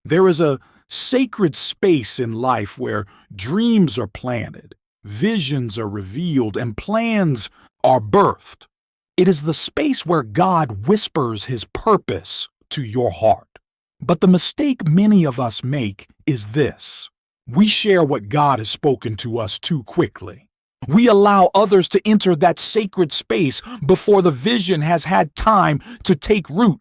There is a sacred space in life where dreams are planted, visions are revealed, and plans are birthed. It is the space where God whispers His purpose to your heart. But the mistake many of us make is this: we share what God has spoken to us too quickly. We allow others to enter that sacred space before the vision has had time to take root.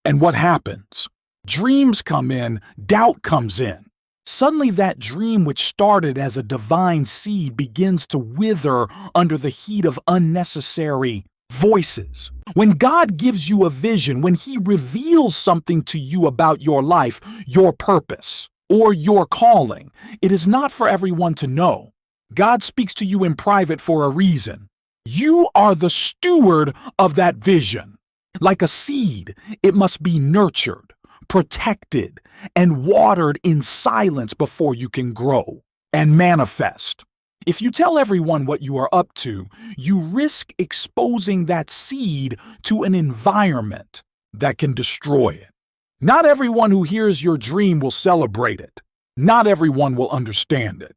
And what happens? Dreams come in, doubt comes in. Suddenly that dream which started as a divine seed begins to wither under the heat of unnecessary voices. When God gives you a vision, when He reveals something to you about your life, your purpose, or your calling, it is not for everyone to know. God speaks to you in private for a reason. You are the steward of that vision. Like a seed, it must be nurtured, protected, and watered in silence before you can grow and manifest. If you tell everyone what you are up to, you risk exposing that seed to an environment that can destroy it. Not everyone who hears your dream will celebrate it. Not everyone will understand it.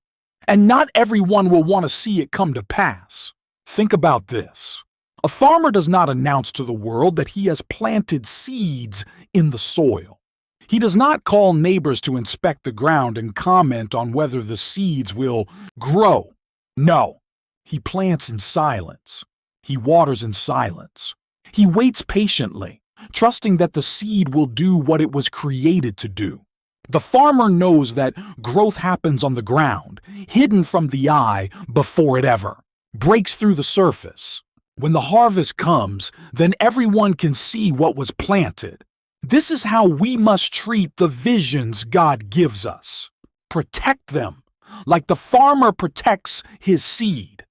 And not everyone will want to see it come to pass. Think about this. A farmer does not announce to the world that he has planted seeds in the soil. He does not call neighbors to inspect the ground and comment on whether the seeds will grow. No, he plants in silence. He waters in silence. He waits patiently, trusting that the seed will do what it was created to do. The farmer knows that growth happens on the ground, hidden from the eye before it ever breaks through the surface. When the harvest comes, then everyone can see what was planted. This is how we must treat the visions God gives us. Protect them, like the farmer protects his seed.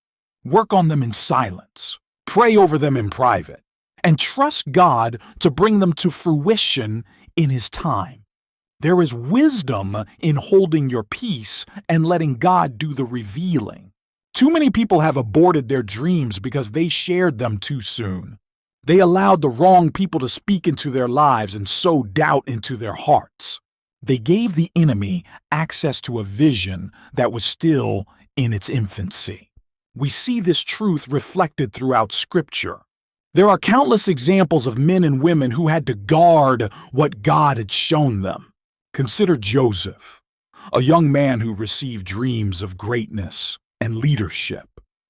Work on them in silence. Pray over them in private. And trust God to bring them to fruition in His time. There is wisdom in holding your peace and letting God do the revealing. Too many people have aborted their dreams because they shared them too soon. They allowed the wrong people to speak into their lives and sow doubt into their hearts. They gave the enemy access to a vision that was still in its infancy. We see this truth reflected throughout Scripture. There are countless examples of men and women who had to guard what God had shown them. Consider Joseph, a young man who received dreams of greatness and leadership.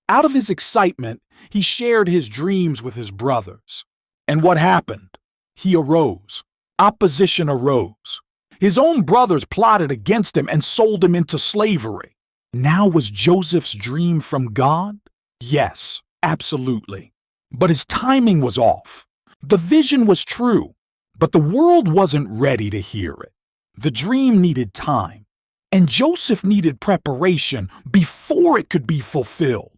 Out of his excitement, he shared his dreams with his brothers. And what happened? He arose. Opposition arose. His own brothers plotted against him and sold him into slavery. Now was Joseph's dream from God? Yes, absolutely. But his timing was off. The vision was true, but the world wasn't ready to hear it. The dream needed time, and Joseph needed preparation before it could be fulfilled.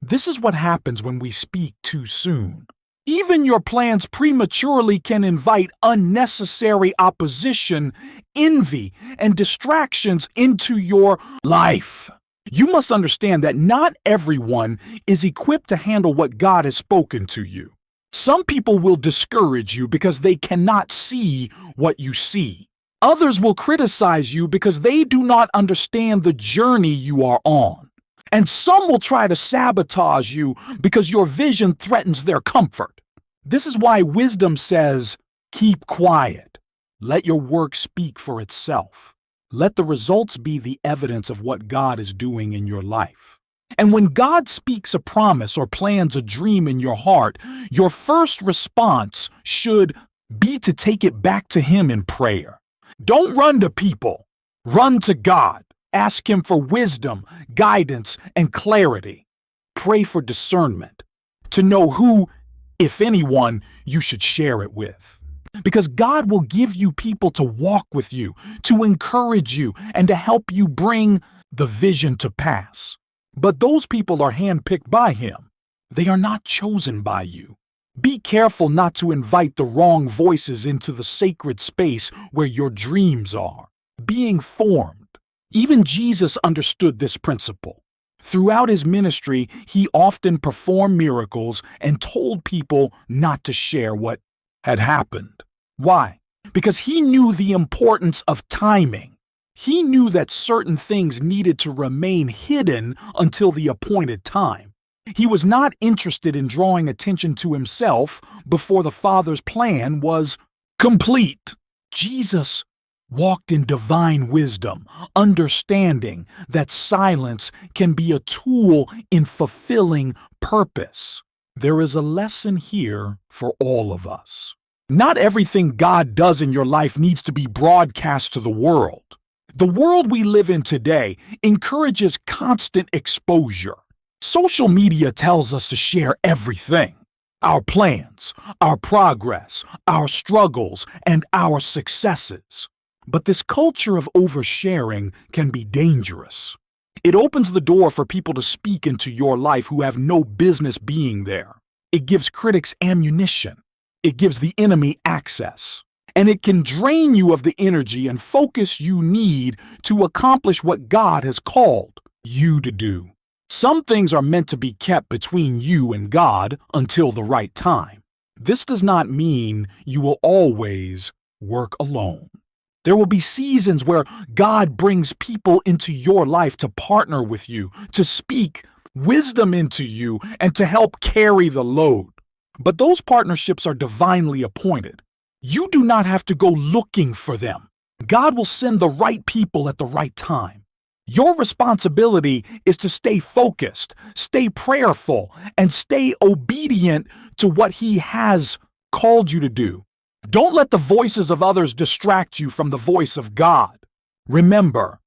This is what happens when we speak too soon. Even your plans prematurely can invite unnecessary opposition, envy, and distractions into your life. You must understand that not everyone is equipped to handle what God has spoken to you. Some people will discourage you because they cannot see what you see. Others will criticize you because they do not understand the journey you are on. And some will try to sabotage you because your vision threatens their comfort. This is why wisdom says, keep quiet. Let your work speak for itself. Let the results be the evidence of what God is doing in your life. And when God speaks a promise or plans a dream in your heart, your first response should be to take it back to Him in prayer. Don't run to people. Run to God. Ask Him for wisdom, guidance, and clarity. Pray for discernment to know who, if anyone, you should share it with. Because God will give you people to walk with you, to encourage you, and to help you bring the vision to pass. But those people are handpicked by Him. They are not chosen by you. Be careful not to invite the wrong voices into the sacred space where your dreams are being formed. Even Jesus understood this principle. Throughout His ministry, He often performed miracles and told people not to share what had happened. Why? because he knew the importance of timing. He knew that certain things needed to remain hidden until the appointed time. He was not interested in drawing attention to himself before the Father's plan was complete. Jesus walked in divine wisdom, understanding that silence can be a tool in fulfilling purpose. There is a lesson here for all of us. Not everything God does in your life needs to be broadcast to the world. The world we live in today encourages constant exposure. Social media tells us to share everything: our plans, our progress, our struggles, and our successes. But this culture of oversharing can be dangerous. It opens the door for people to speak into your life who have no business being there. It gives critics ammunition. It gives the enemy access. And it can drain you of the energy and focus you need to accomplish what God has called you to do. Some things are meant to be kept between you and God until the right time. This does not mean you will always work alone. There will be seasons where God brings people into your life to partner with you, to speak wisdom into you, and to help carry the load. But those partnerships are divinely appointed. You do not have to go looking for them. God will send the right people at the right time. Your responsibility is to stay focused, stay prayerful, and stay obedient to what He has called you to do. Don't let the voices of others distract you from the voice of God. Remember,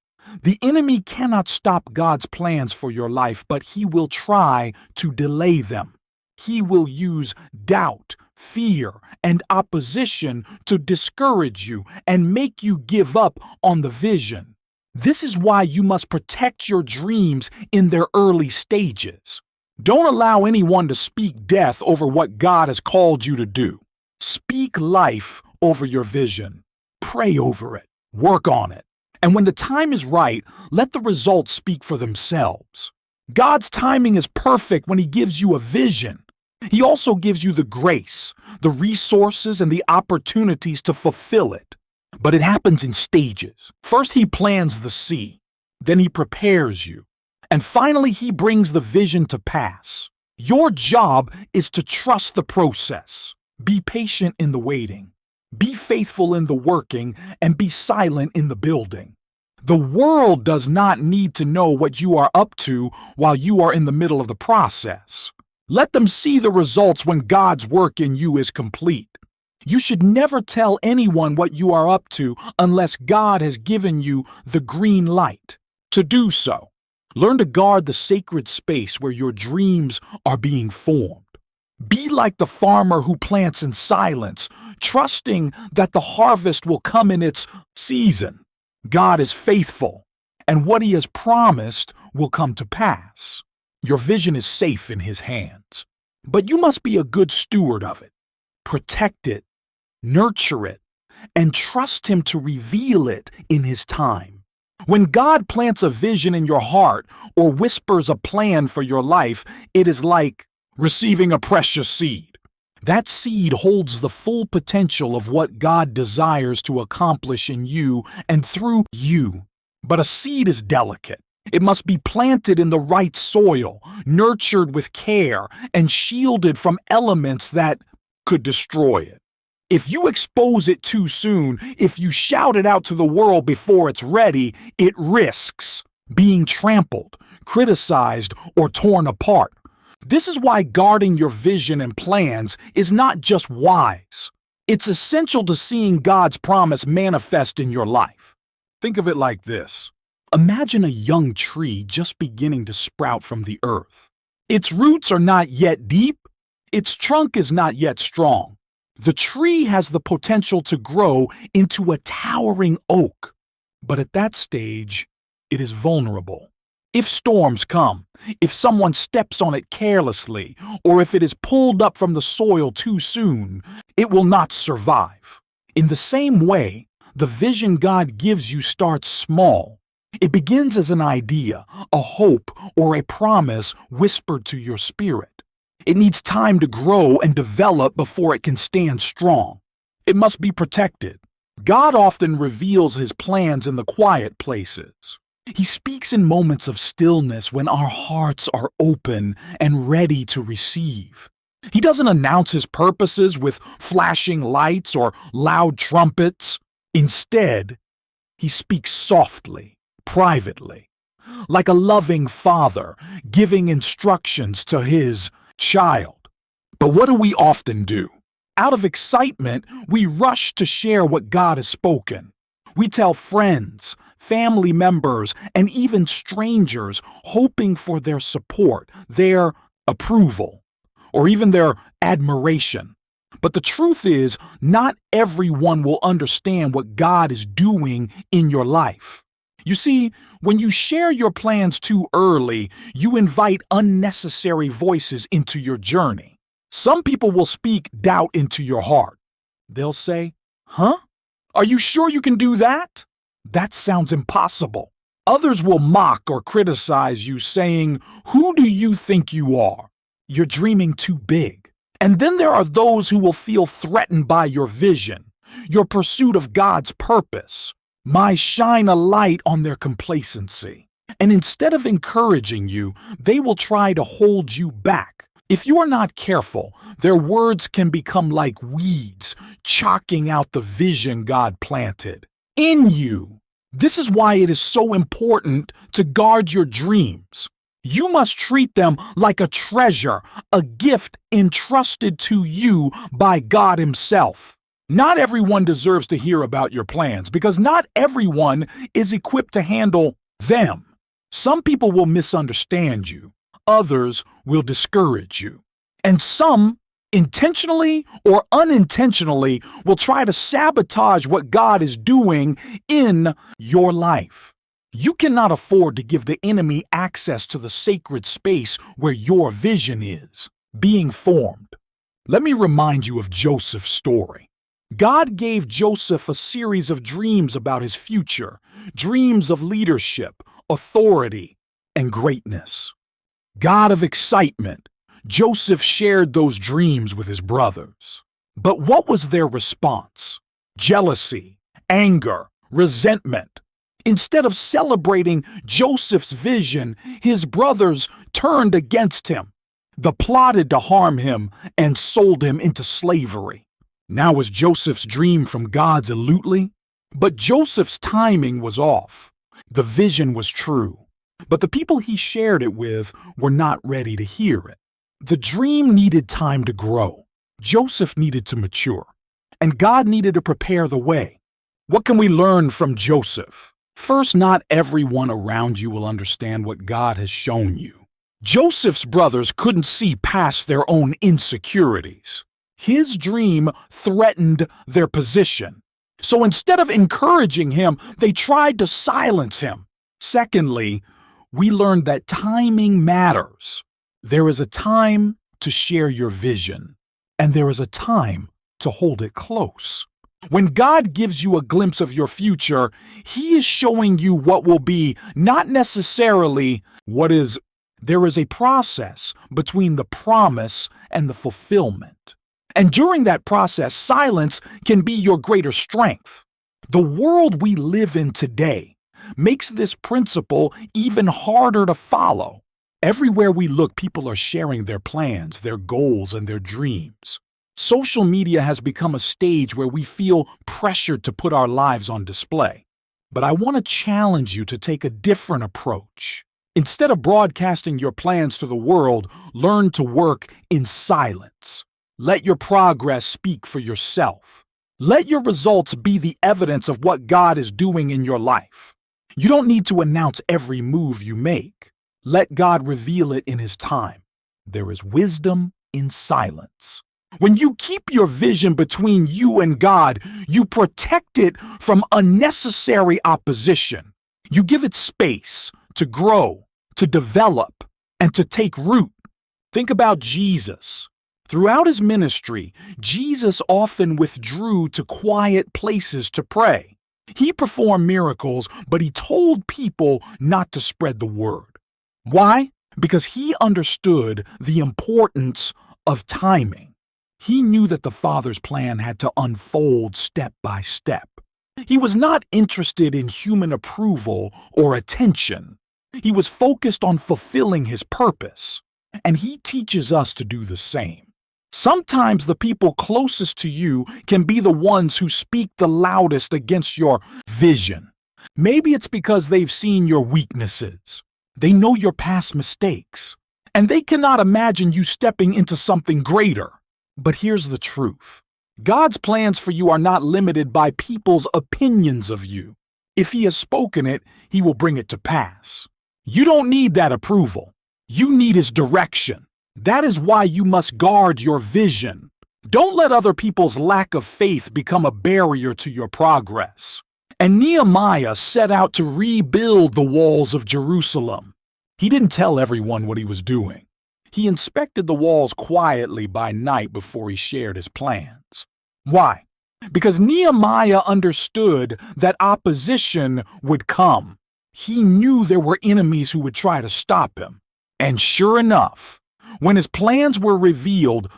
the enemy cannot stop God's plans for your life, but he will try to delay them. He will use doubt, fear, and opposition to discourage you and make you give up on the vision. This is why you must protect your dreams in their early stages. Don't allow anyone to speak death over what God has called you to do. Speak life over your vision. Pray over it. Work on it. And when the time is right, let the results speak for themselves. God's timing is perfect when He gives you a vision. He also gives you the grace, the resources, and the opportunities to fulfill it. But it happens in stages. First, He plants the seed. Then He prepares you. And finally, He brings the vision to pass. Your job is to trust the process. Be patient in the waiting. Be faithful in the working, and be silent in the building. The world does not need to know what you are up to while you are in the middle of the process. Let them see the results when God's work in you is complete. You should never tell anyone what you are up to unless God has given you the green light to do so. Learn to guard the sacred space where your dreams are being formed. Be like the farmer who plants in silence, trusting that the harvest will come in its season. God is faithful, and what He has promised will come to pass. Your vision is safe in His hands, but you must be a good steward of it. Protect it, nurture it, and trust Him to reveal it in His time. When God plants a vision in your heart or whispers a plan for your life, it is like receiving a precious seed. That seed holds the full potential of what God desires to accomplish in you and through you. But a seed is delicate. It must be planted in the right soil, nurtured with care, and shielded from elements that could destroy it. If you expose it too soon, if you shout it out to the world before it's ready, it risks being trampled, criticized, or torn apart. This is why guarding your vision and plans is not just wise. It's essential to seeing God's promise manifest in your life. Think of it like this. Imagine a young tree just beginning to sprout from the earth. Its roots are not yet deep. Its trunk is not yet strong. The tree has the potential to grow into a towering oak. But at that stage, it is vulnerable. If storms come, if someone steps on it carelessly, or if it is pulled up from the soil too soon, it will not survive. In the same way, the vision God gives you starts small. It begins as an idea, a hope, or a promise whispered to your spirit. It needs time to grow and develop before it can stand strong. It must be protected, God often reveals his plans in the quiet places. He speaks in moments of stillness when our hearts are open and ready to receive. He doesn't announce his purposes with flashing lights or loud trumpets. Instead, he speaks softly, privately, like a loving father giving instructions to his child. But what do we often do? Out of excitement, we rush to share what God has spoken. We tell friends, family members, and even strangers, hoping for their support, their approval, or even their admiration. But the truth is, not everyone will understand what God is doing in your life. You see, when you share your plans too early, you invite unnecessary voices into your journey. Some people will speak doubt into your heart. They'll say, "Huh? Are you sure you can do that? That sounds impossible." Others will mock or criticize you, saying, "Who do you think you are? You're dreaming too big." And then there are those who will feel threatened by your vision, your pursuit of God's purpose. Might shine a light on their complacency. And instead of encouraging you, they will try to hold you back. If you are not careful, their words can become like weeds, choking out the vision God planted in you. This is why it is so important to guard your dreams. You must treat them like a treasure, a gift entrusted to you by God Himself. Not everyone deserves to hear about your plans because not everyone is equipped to handle them. Some people will misunderstand you. Others will discourage you. And some, intentionally or unintentionally, will try to sabotage what God is doing in your life. You cannot afford to give the enemy access to the sacred space where your vision is being formed. Let me remind you of Joseph's story. God gave Joseph a series of dreams about his future, dreams of leadership, authority, and greatness. God of excitement, Joseph shared those dreams with his brothers. But what was their response? Jealousy, anger, resentment. Instead of celebrating Joseph's vision, his brothers turned against him. They plotted to harm him and sold him into slavery. Now was Joseph's dream from God absolutely? But Joseph's timing was off. The vision was true, but the people he shared it with were not ready to hear it. The dream needed time to grow. Joseph needed to mature, and God needed to prepare the way. What can we learn from Joseph? First, not everyone around you will understand what God has shown you. Joseph's brothers couldn't see past their own insecurities. His dream threatened their position. So instead of encouraging him, they tried to silence him. Secondly, we learned that timing matters. There is a time to share your vision, and there is a time to hold it close. When God gives you a glimpse of your future, He is showing you what will be, not necessarily what is. There is a process between the promise and the fulfillment. And during that process, silence can be your greater strength. The world we live in today makes this principle even harder to follow. Everywhere we look, people are sharing their plans, their goals, and their dreams. Social media has become a stage where we feel pressured to put our lives on display. But I want to challenge you to take a different approach. Instead of broadcasting your plans to the world, learn to work in silence. Let your progress speak for yourself. Let your results be the evidence of what God is doing in your life. You don't need to announce every move you make. Let God reveal it in His time. There is wisdom in silence. When you keep your vision between you and God, you protect it from unnecessary opposition. You give it space to grow, to develop, and to take root. Think about Jesus. Throughout His ministry, Jesus often withdrew to quiet places to pray. He performed miracles, but He told people not to spread the word. Why? Because He understood the importance of timing. He knew that the Father's plan had to unfold step by step. He was not interested in human approval or attention. He was focused on fulfilling his purpose, and he teaches us to do the same. Sometimes the people closest to you can be the ones who speak the loudest against your vision. Maybe it's because they've seen your weaknesses. They know your past mistakes, and they cannot imagine you stepping into something greater. But here's the truth. God's plans for you are not limited by people's opinions of you. If He has spoken it, He will bring it to pass. You don't need that approval. You need His direction. That is why you must guard your vision. Don't let other people's lack of faith become a barrier to your progress. And Nehemiah set out to rebuild the walls of Jerusalem. He didn't tell everyone what he was doing. He inspected the walls quietly by night before he shared his plans. Why? Because Nehemiah understood that opposition would come. He knew there were enemies who would try to stop him. And sure enough, when his plans were revealed,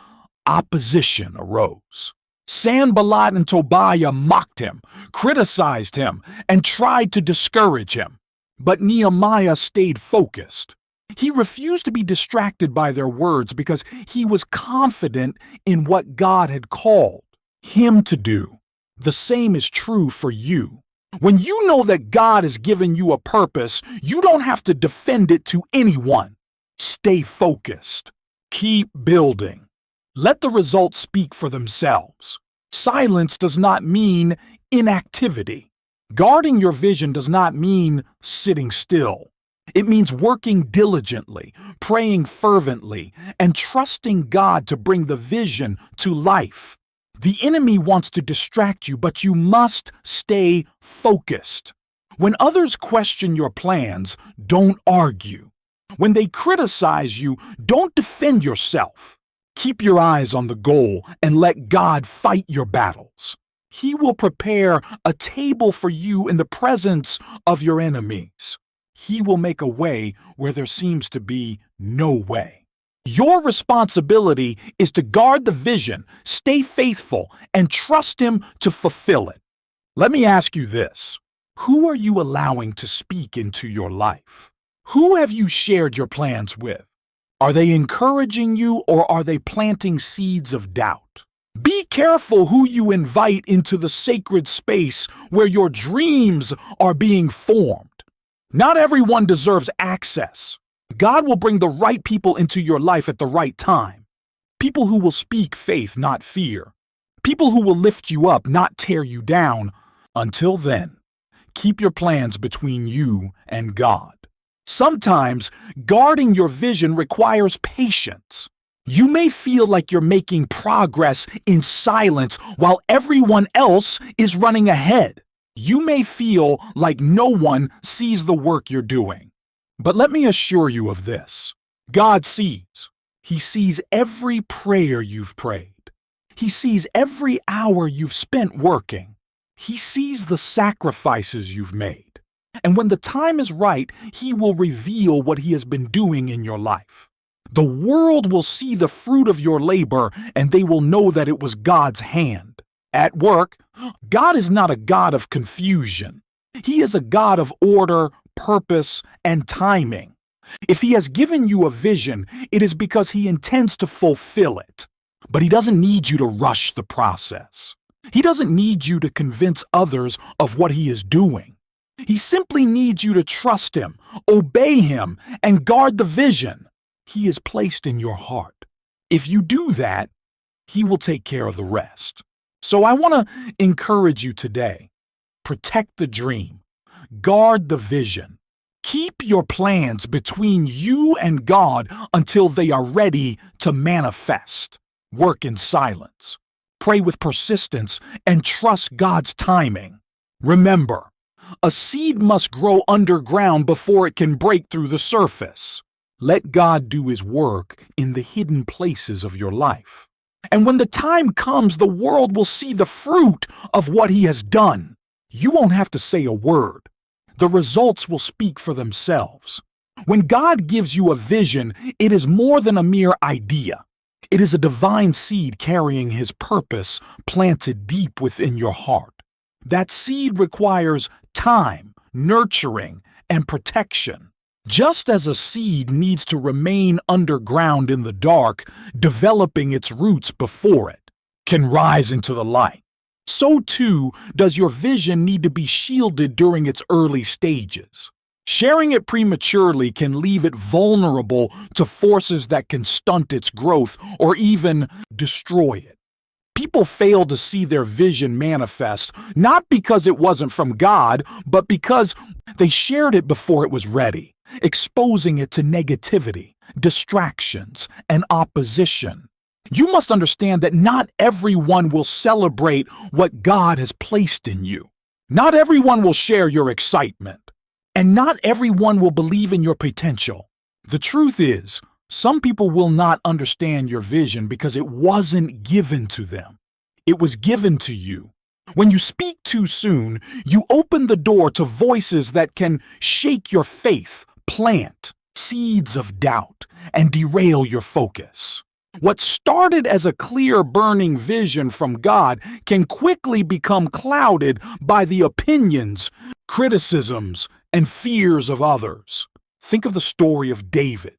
opposition arose. Sanballat and Tobiah mocked him, criticized him, and tried to discourage him. But Nehemiah stayed focused. He refused to be distracted by their words because he was confident in what God had called him to do. The same is true for you. When you know that God has given you a purpose, you don't have to defend it to anyone. Stay focused. Keep building. Let the results speak for themselves. Silence does not mean inactivity. Guarding your vision does not mean sitting still. It means working diligently, praying fervently, and trusting God to bring the vision to life. The enemy wants to distract you, but you must stay focused. When others question your plans, don't argue. When they criticize you, don't defend yourself. Keep your eyes on the goal and let God fight your battles. He will prepare a table for you in the presence of your enemies. He will make a way where there seems to be no way. Your responsibility is to guard the vision, stay faithful, and trust Him to fulfill it. Let me ask you this. Who are you allowing to speak into your life? Who have you shared your plans with? Are they encouraging you or are they planting seeds of doubt? Be careful who you invite into the sacred space where your dreams are being formed. Not everyone deserves access. God will bring the right people into your life at the right time. People who will speak faith, not fear. People who will lift you up, not tear you down. Until then, keep your plans between you and God. Sometimes, guarding your vision requires patience. You may feel like you're making progress in silence while everyone else is running ahead. You may feel like no one sees the work you're doing. But let me assure you of this. God sees. He sees every prayer you've prayed. He sees every hour you've spent working. He sees the sacrifices you've made. And when the time is right, He will reveal what He has been doing in your life. The world will see the fruit of your labor, and they will know that it was God's hand at work. God is not a God of confusion. He is a God of order, purpose, and timing. If He has given you a vision, it is because He intends to fulfill it. But He doesn't need you to rush the process. He doesn't need you to convince others of what He is doing. He simply needs you to trust Him, obey Him, and guard the vision He has placed in your heart. If you do that, He will take care of the rest. So I want to encourage you today. Protect the dream. Guard the vision. Keep your plans between you and God until they are ready to manifest. Work in silence. Pray with persistence and trust God's timing. Remember, a seed must grow underground before it can break through the surface. Let God do His work in the hidden places of your life. And when the time comes, the world will see the fruit of what He has done. You won't have to say a word. The results will speak for themselves. When God gives you a vision, it is more than a mere idea. It is a divine seed carrying His purpose planted deep within your heart. That seed requires time, nurturing, and protection. Just as a seed needs to remain underground in the dark, developing its roots before it can rise into the light, so too does your vision need to be shielded during its early stages. Sharing it prematurely can leave it vulnerable to forces that can stunt its growth or even destroy it. People fail to see their vision manifest, not because it wasn't from God, but because they shared it before it was ready, exposing it to negativity, distractions, and opposition. You must understand that not everyone will celebrate what God has placed in you. Not everyone will share your excitement. And not everyone will believe in your potential. The truth is, some people will not understand your vision because it wasn't given to them. It was given to you. When you speak too soon, you open the door to voices that can shake your faith, plant seeds of doubt, and derail your focus. What started as a clear, burning vision from God can quickly become clouded by the opinions, criticisms, and fears of others. Think of the story of David.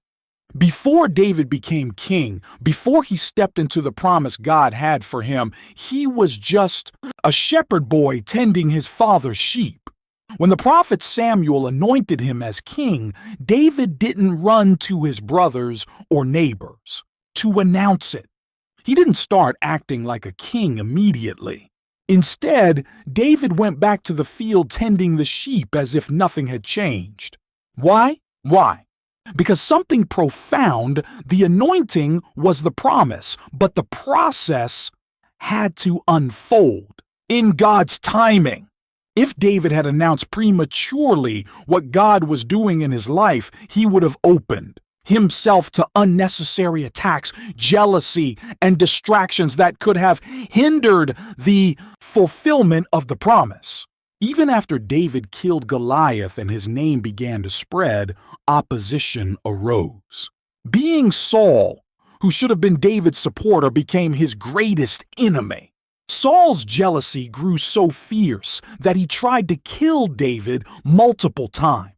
Before David became king, before he stepped into the promise God had for him, he was just a shepherd boy tending his father's sheep. When the prophet Samuel anointed him as king, David didn't run to his brothers or neighbors to announce it. He didn't start acting like a king immediately. Instead, David went back to the field tending the sheep as if nothing had changed. Why? Because something profound, the anointing was the promise, but the process had to unfold in God's timing. If David had announced prematurely what God was doing in his life, he would have opened himself to unnecessary attacks, jealousy, and distractions that could have hindered the fulfillment of the promise. Even after David killed Goliath and his name began to spread, opposition arose. Being Saul, who should have been David's supporter, became his greatest enemy. Saul's jealousy grew so fierce that he tried to kill David multiple times.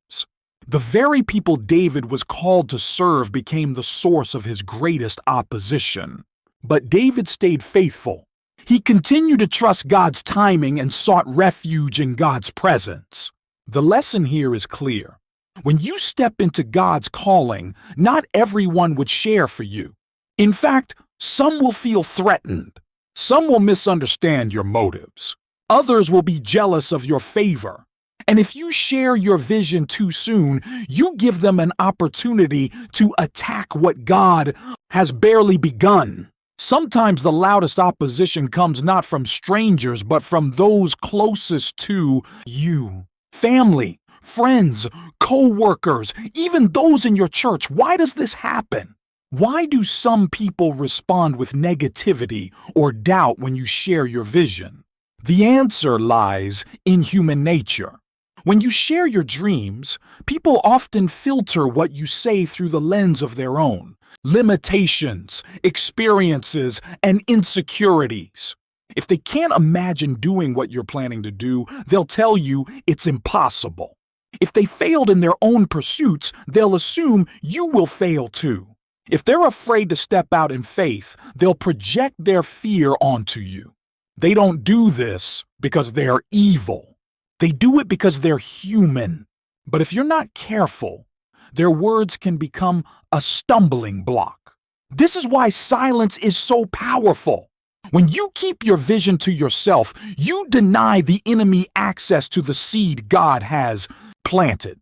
The very people David was called to serve became the source of his greatest opposition. But David stayed faithful. He continued to trust God's timing and sought refuge in God's presence. The lesson here is clear. When you step into God's calling, not everyone would share for you. In fact, some will feel threatened. Some will misunderstand your motives. Others will be jealous of your favor. And if you share your vision too soon, you give them an opportunity to attack what God has barely begun. Sometimes the loudest opposition comes not from strangers, but from those closest to you. Family, friends, co-workers, even those in your church. Why does this happen? Why do some people respond with negativity or doubt when you share your vision? The answer lies in human nature. When you share your dreams, people often filter what you say through the lens of their own limitations, experiences, and insecurities. If they can't imagine doing what you're planning to do, they'll tell you it's impossible. If they failed in their own pursuits, they'll assume you will fail too. If they're afraid to step out in faith, they'll project their fear onto you. They don't do this because they're evil. They do it because they're human. But if you're not careful, their words can become a stumbling block. This is why silence is so powerful. When you keep your vision to yourself, you deny the enemy access to the seed God has planted.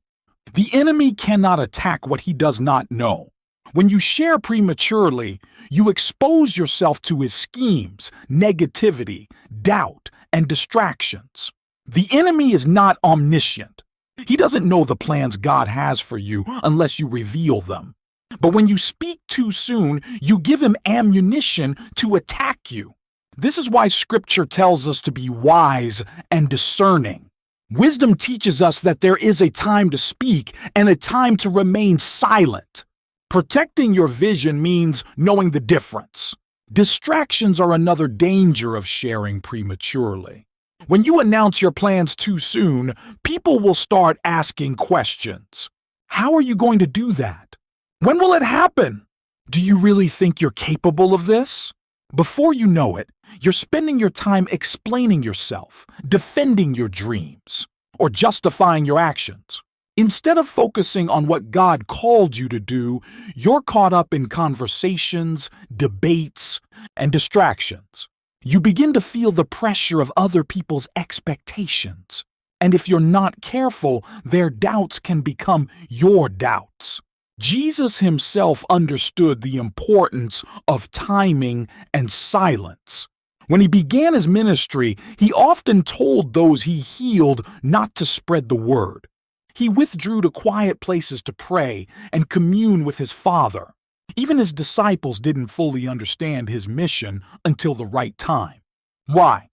The enemy cannot attack what he does not know. When you share prematurely, you expose yourself to his schemes, negativity, doubt, and distractions. The enemy is not omniscient. He doesn't know the plans God has for you unless you reveal them. But when you speak too soon, you give him ammunition to attack you. This is why Scripture tells us to be wise and discerning. Wisdom teaches us that there is a time to speak and a time to remain silent. Protecting your vision means knowing the difference. Distractions are another danger of sharing prematurely. When you announce your plans too soon, people will start asking questions. How are you going to do that? When will it happen? Do you really think you're capable of this? Before you know it, you're spending your time explaining yourself, defending your dreams, or justifying your actions. Instead of focusing on what God called you to do, you're caught up in conversations, debates, and distractions. You begin to feel the pressure of other people's expectations. And if you're not careful, their doubts can become your doubts. Jesus himself understood the importance of timing and silence. When he began his ministry, he often told those he healed not to spread the word. He withdrew to quiet places to pray and commune with his Father. Even his disciples didn't fully understand his mission until the right time. Why?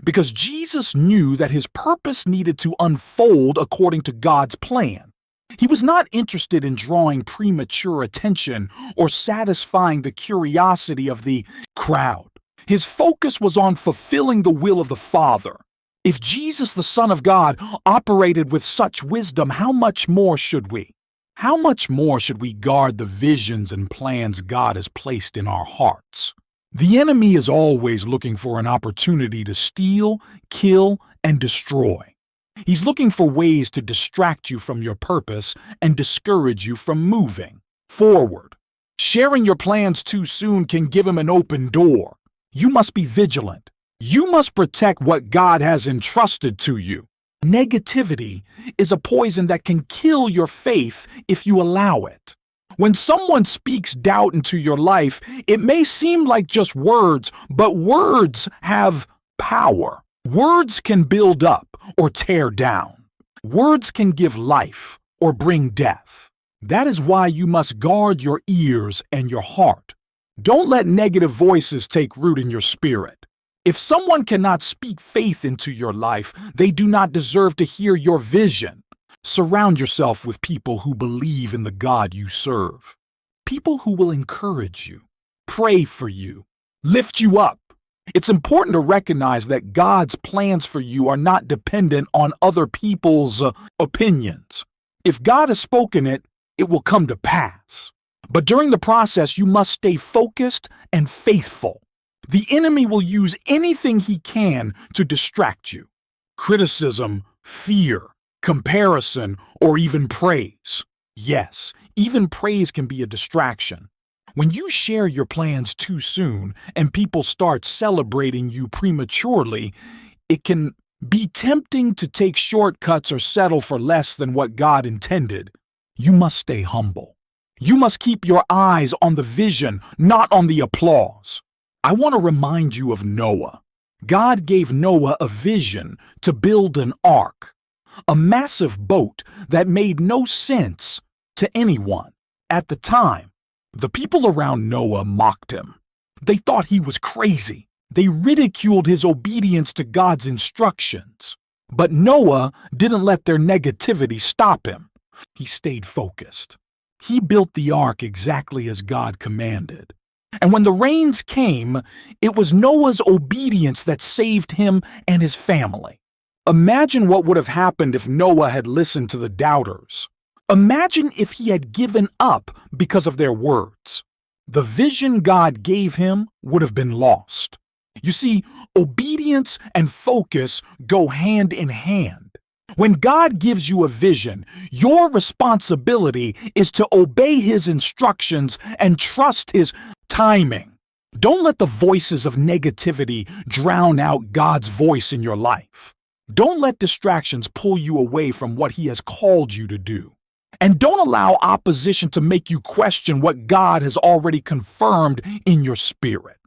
Because Jesus knew that his purpose needed to unfold according to God's plan. He was not interested in drawing premature attention or satisfying the curiosity of the crowd. His focus was on fulfilling the will of the Father. If Jesus, the Son of God, operated with such wisdom, how much more should we? How much more should we guard the visions and plans God has placed in our hearts? The enemy is always looking for an opportunity to steal, kill, and destroy. He's looking for ways to distract you from your purpose and discourage you from moving forward. Sharing your plans too soon can give him an open door. You must be vigilant. You must protect what God has entrusted to you. Negativity is a poison that can kill your faith if you allow it. When someone speaks doubt into your life, it may seem like just words, but words have power. Words can build up or tear down. Words can give life or bring death. That is why you must guard your ears and your heart. Don't let negative voices take root in your spirit. If someone cannot speak faith into your life, they do not deserve to hear your vision. Surround yourself with people who believe in the God you serve. People who will encourage you, pray for you, lift you up. It's important to recognize that God's plans for you are not dependent on other people's opinions. If God has spoken it, it will come to pass. But during the process, you must stay focused and faithful. The enemy will use anything he can to distract you. Criticism, fear, comparison, or even praise. Yes, even praise can be a distraction. When you share your plans too soon and people start celebrating you prematurely, it can be tempting to take shortcuts or settle for less than what God intended. You must stay humble. You must keep your eyes on the vision, not on the applause. I want to remind you of Noah. God gave Noah a vision to build an ark, a massive boat that made no sense to anyone. At the time, the people around Noah mocked him. They thought he was crazy. They ridiculed his obedience to God's instructions. But Noah didn't let their negativity stop him. He stayed focused. He built the ark exactly as God commanded. And when the rains came, it was Noah's obedience that saved him and his family. Imagine what would have happened if Noah had listened to the doubters. Imagine if he had given up because of their words. The vision God gave him would have been lost. You see, obedience and focus go hand in hand. When God gives you a vision, your responsibility is to obey His instructions and trust His timing. Don't let the voices of negativity drown out God's voice in your life. Don't let distractions pull you away from what He has called you to do. And don't allow opposition to make you question what God has already confirmed in your spirit.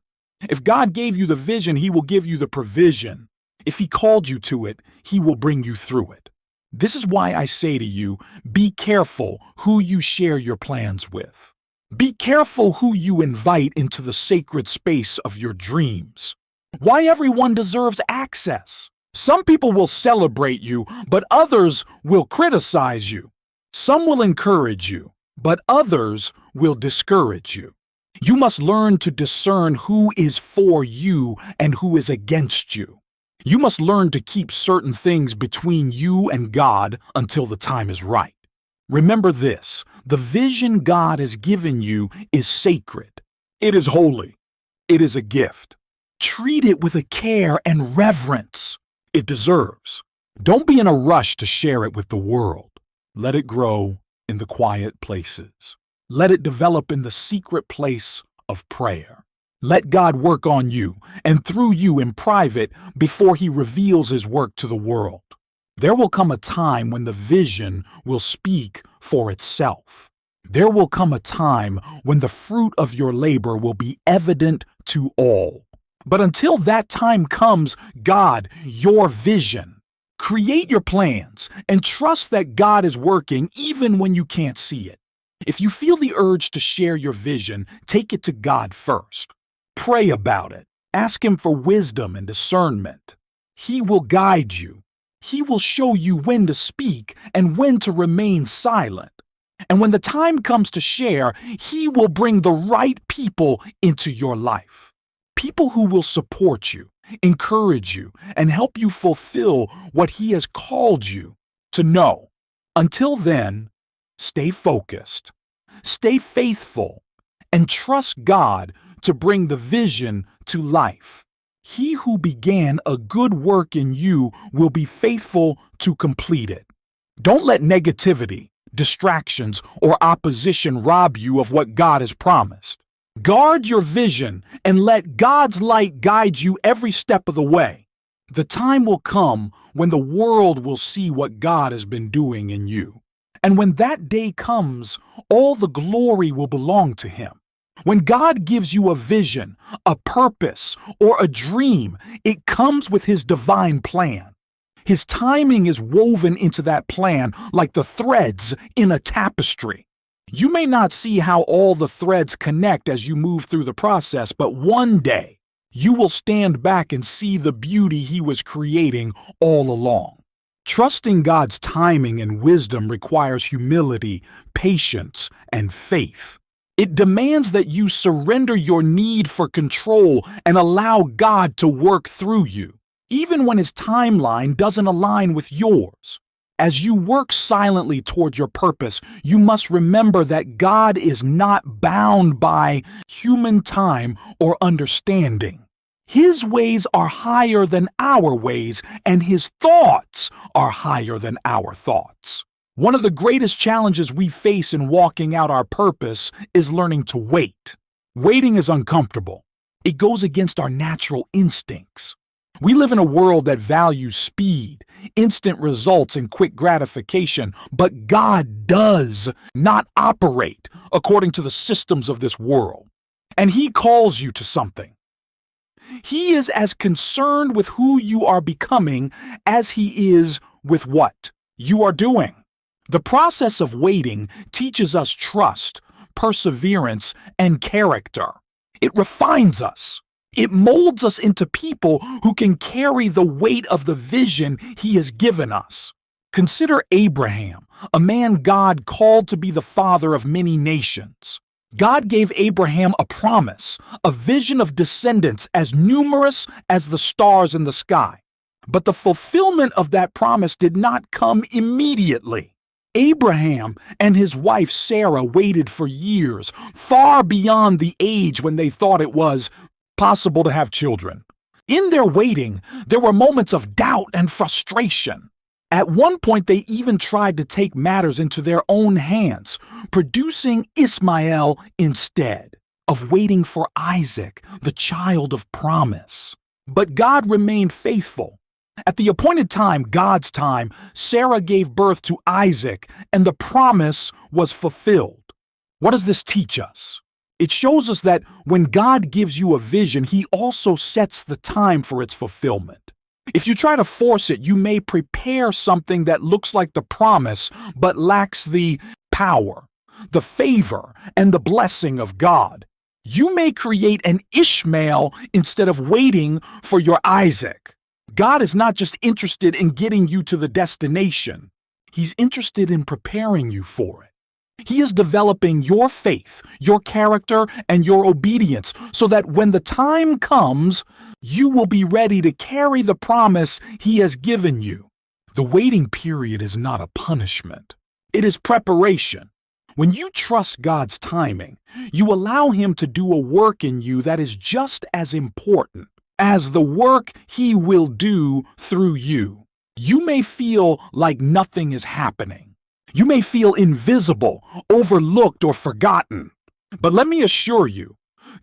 If God gave you the vision, He will give you the provision. If He called you to it, He will bring you through it. This is why I say to you, be careful who you share your plans with. Be careful who you invite into the sacred space of your dreams. Why everyone deserves access. Some people will celebrate you, but others will criticize you. Some will encourage you, but others will discourage you. You must learn to discern who is for you and who is against you. You must learn to keep certain things between you and God until the time is right. Remember this, the vision God has given you is sacred. It is holy. It is a gift. Treat it with a care and reverence it deserves. Don't be in a rush to share it with the world. Let it grow in the quiet places. Let it develop in the secret place of prayer. Let God work on you and through you in private before He reveals His work to the world. There will come a time when the vision will speak for itself. There will come a time when the fruit of your labor will be evident to all. But until that time comes, God, your vision. Create your plans and trust that God is working even when you can't see it. If you feel the urge to share your vision, take it to God first. Pray about it. Ask Him for wisdom and discernment. He will guide you. He will show you when to speak and when to remain silent. And when the time comes to share, He will bring the right people into your life. People who will support you, encourage you, and help you fulfill what He has called you to know. Until then, stay focused, stay faithful, and trust God to bring the vision to life. He who began a good work in you will be faithful to complete it. Don't let negativity, distractions, or opposition rob you of what God has promised. Guard your vision and let God's light guide you every step of the way. The time will come when the world will see what God has been doing in you. And when that day comes, all the glory will belong to Him. When God gives you a vision, a purpose, or a dream, it comes with His divine plan. His timing is woven into that plan like the threads in a tapestry. You may not see how all the threads connect as you move through the process, but one day you will stand back and see the beauty He was creating all along. Trusting God's timing and wisdom requires humility, patience, and faith. It demands that you surrender your need for control and allow God to work through you, even when His timeline doesn't align with yours. As you work silently toward your purpose, you must remember that God is not bound by human time or understanding. His ways are higher than our ways, and His thoughts are higher than our thoughts. One of the greatest challenges we face in walking out our purpose is learning to wait. Waiting is uncomfortable. It goes against our natural instincts. We live in a world that values speed, instant results, and quick gratification, but God does not operate according to the systems of this world. And He calls you to something. He is as concerned with who you are becoming as He is with what you are doing. The process of waiting teaches us trust, perseverance, and character. It refines us. It molds us into people who can carry the weight of the vision He has given us. Consider Abraham, a man God called to be the father of many nations. God gave Abraham a promise, a vision of descendants as numerous as the stars in the sky. But the fulfillment of that promise did not come immediately. Abraham and his wife Sarah waited for years, far beyond the age when they thought it was possible to have children. In their waiting, there were moments of doubt and frustration. At one point, they even tried to take matters into their own hands, producing Ishmael instead of waiting for Isaac, the child of promise. But God remained faithful. At the appointed time, God's time, Sarah gave birth to Isaac, and the promise was fulfilled. What does this teach us? It shows us that when God gives you a vision, He also sets the time for its fulfillment. If you try to force it, you may prepare something that looks like the promise, but lacks the power, the favor, and the blessing of God. You may create an Ishmael instead of waiting for your Isaac. God is not just interested in getting you to the destination. He's interested in preparing you for it. He is developing your faith, your character, and your obedience so that when the time comes, you will be ready to carry the promise He has given you. The waiting period is not a punishment. It is preparation. When you trust God's timing, you allow Him to do a work in you that is just as important as the work He will do through you. You may feel like nothing is happening. You may feel invisible, overlooked, or forgotten. But let me assure you,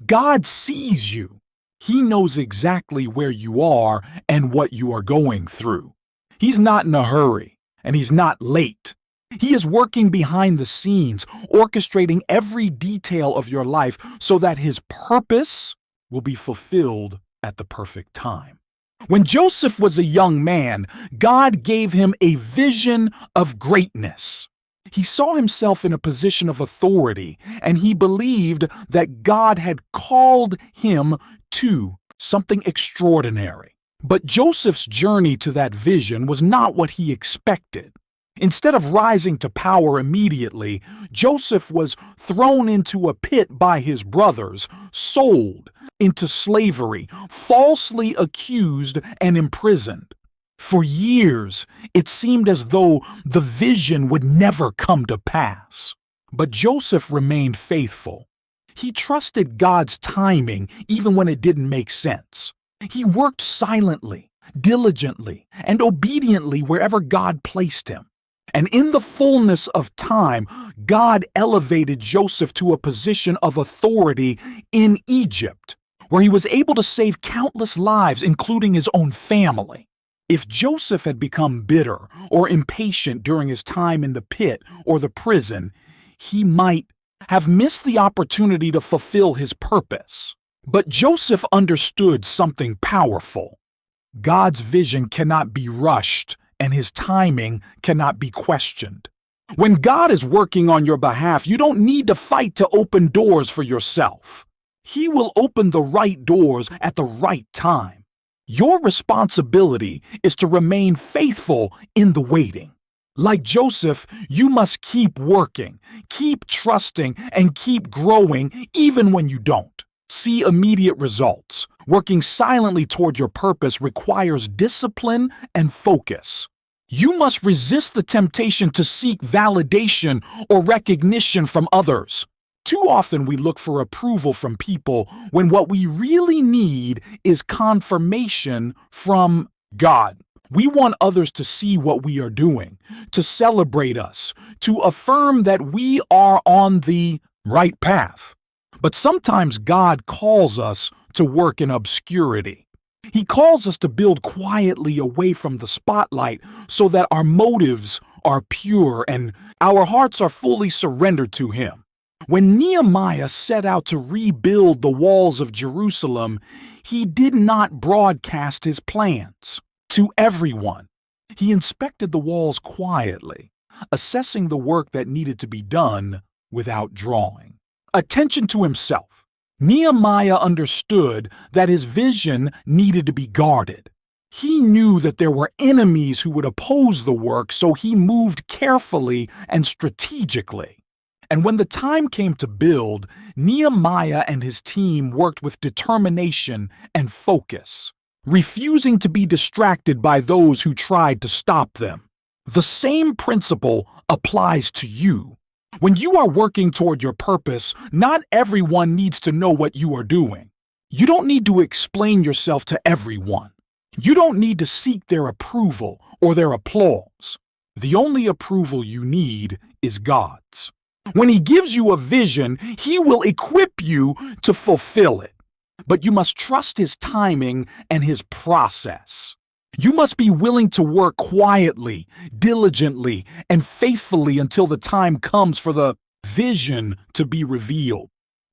God sees you. He knows exactly where you are and what you are going through. He's not in a hurry, and He's not late. He is working behind the scenes, orchestrating every detail of your life so that His purpose will be fulfilled at the perfect time. When Joseph was a young man, God gave him a vision of greatness. He saw himself in a position of authority, and he believed that God had called him to something extraordinary. But Joseph's journey to that vision was not what he expected. Instead of rising to power immediately, Joseph was thrown into a pit by his brothers, sold into slavery, falsely accused and imprisoned. For years, it seemed as though the vision would never come to pass. But Joseph remained faithful. He trusted God's timing even when it didn't make sense. He worked silently, diligently, and obediently wherever God placed him. And in the fullness of time, God elevated Joseph to a position of authority in Egypt, where he was able to save countless lives, including his own family. If Joseph had become bitter or impatient during his time in the pit or the prison, he might have missed the opportunity to fulfill his purpose. But Joseph understood something powerful. God's vision cannot be rushed, and His timing cannot be questioned. When God is working on your behalf, you don't need to fight to open doors for yourself. He will open the right doors at the right time. Your responsibility is to remain faithful in the waiting. Like Joseph, you must keep working, keep trusting, and keep growing even when you don't see immediate results. Working silently toward your purpose requires discipline and focus. You must resist the temptation to seek validation or recognition from others. Too often we look for approval from people when what we really need is confirmation from God. We want others to see what we are doing, to celebrate us, to affirm that we are on the right path. But sometimes God calls us to work in obscurity. He calls us to build quietly away from the spotlight so that our motives are pure and our hearts are fully surrendered to Him. When Nehemiah set out to rebuild the walls of Jerusalem, he did not broadcast his plans to everyone. He inspected the walls quietly, assessing the work that needed to be done without drawing attention to himself. Nehemiah understood that his vision needed to be guarded. He knew that there were enemies who would oppose the work, so he moved carefully and strategically. And when the time came to build, Nehemiah and his team worked with determination and focus, refusing to be distracted by those who tried to stop them. The same principle applies to you. When you are working toward your purpose, not everyone needs to know what you are doing. You don't need to explain yourself to everyone. You don't need to seek their approval or their applause. The only approval you need is God's. When He gives you a vision, He will equip you to fulfill it. But you must trust His timing and His process. You must be willing to work quietly, diligently, and faithfully until the time comes for the vision to be revealed.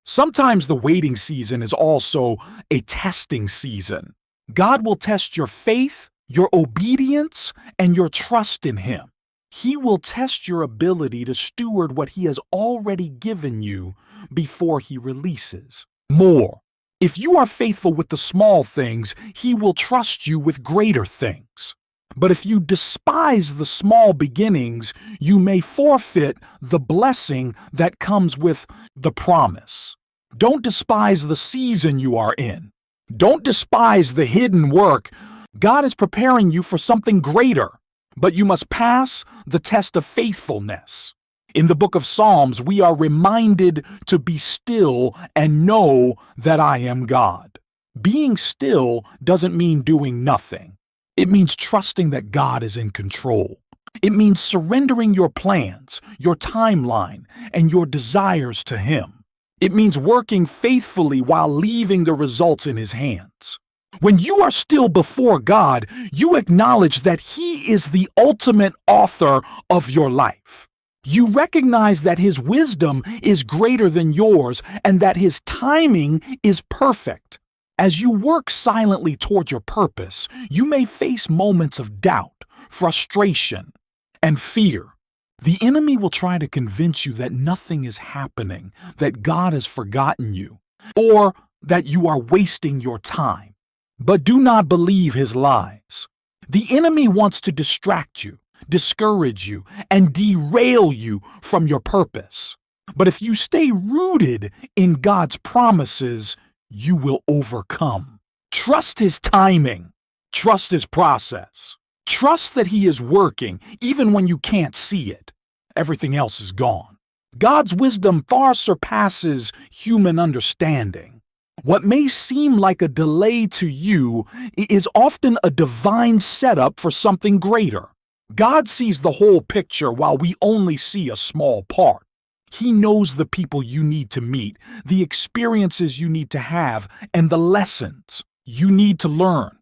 Sometimes the waiting season is also a testing season. God will test your faith, your obedience, and your trust in Him. He will test your ability to steward what He has already given you before He releases more. If you are faithful with the small things, He will trust you with greater things. But if you despise the small beginnings, you may forfeit the blessing that comes with the promise. Don't despise the season you are in. Don't despise the hidden work. God is preparing you for something greater, but you must pass the test of faithfulness. In the book of Psalms, we are reminded to be still and know that I am God. Being still doesn't mean doing nothing. It means trusting that God is in control. It means surrendering your plans, your timeline, and your desires to Him. It means working faithfully while leaving the results in His hands. When you are still before God, you acknowledge that He is the ultimate author of your life. You recognize that His wisdom is greater than yours and that His timing is perfect. As you work silently toward your purpose, you may face moments of doubt, frustration, and fear. The enemy will try to convince you that nothing is happening, that God has forgotten you, or that you are wasting your time. But do not believe his lies. The enemy wants to distract you, discourage you, and derail you from your purpose. But if you stay rooted in God's promises, you will overcome. Trust His timing. Trust His process. Trust that He is working even when you can't see it. Everything else is gone. God's wisdom far surpasses human understanding. What may seem like a delay to you is often a divine setup for something greater. God sees the whole picture while we only see a small part. He knows the people you need to meet, the experiences you need to have, and the lessons you need to learn.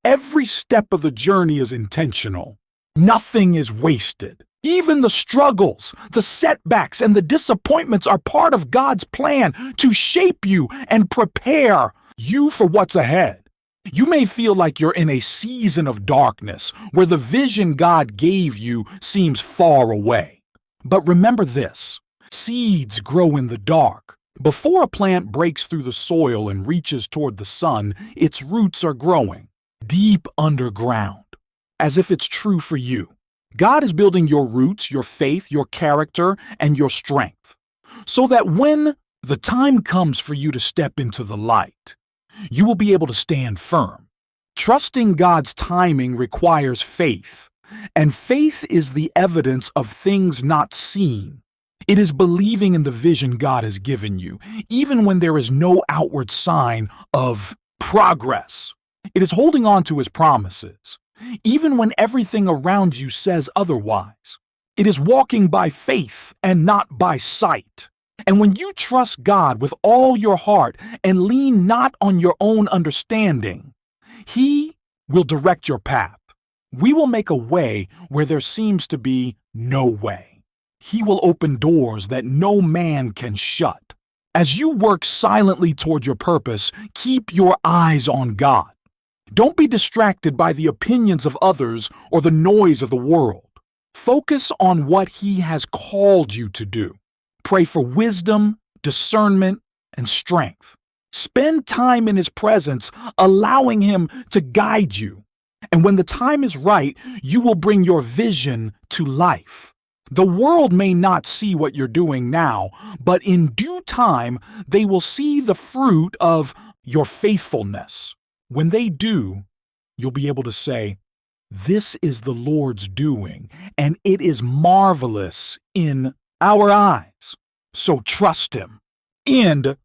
Every step of the journey is intentional. Nothing is wasted. Even the struggles, the setbacks, and the disappointments are part of God's plan to shape you and prepare you for what's ahead. You may feel like you're in a season of darkness where the vision God gave you seems far away. But remember this. Seeds grow in the dark. Before a plant breaks through the soil and reaches toward the sun, its roots are growing, deep underground, as if it's true for you. God is building your roots, your faith, your character, and your strength, so that when the time comes for you to step into the light, you will be able to stand firm. Trusting God's timing requires faith, and faith is the evidence of things not seen. It is believing in the vision God has given you, even when there is no outward sign of progress. It is holding on to His promises, even when everything around you says otherwise. It is walking by faith and not by sight. And when you trust God with all your heart and lean not on your own understanding, He will direct your path. We will make a way where there seems to be no way. He will open doors that no man can shut. As you work silently toward your purpose, keep your eyes on God. Don't be distracted by the opinions of others or the noise of the world. Focus on what He has called you to do. Pray for wisdom, discernment, and strength. Spend time in His presence, allowing Him to guide you. And when the time is right, you will bring your vision to life. The world may not see what you're doing now, but in due time, they will see the fruit of your faithfulness. When they do, you'll be able to say, "This is the Lord's doing, and it is marvelous in our eyes." So trust Him. End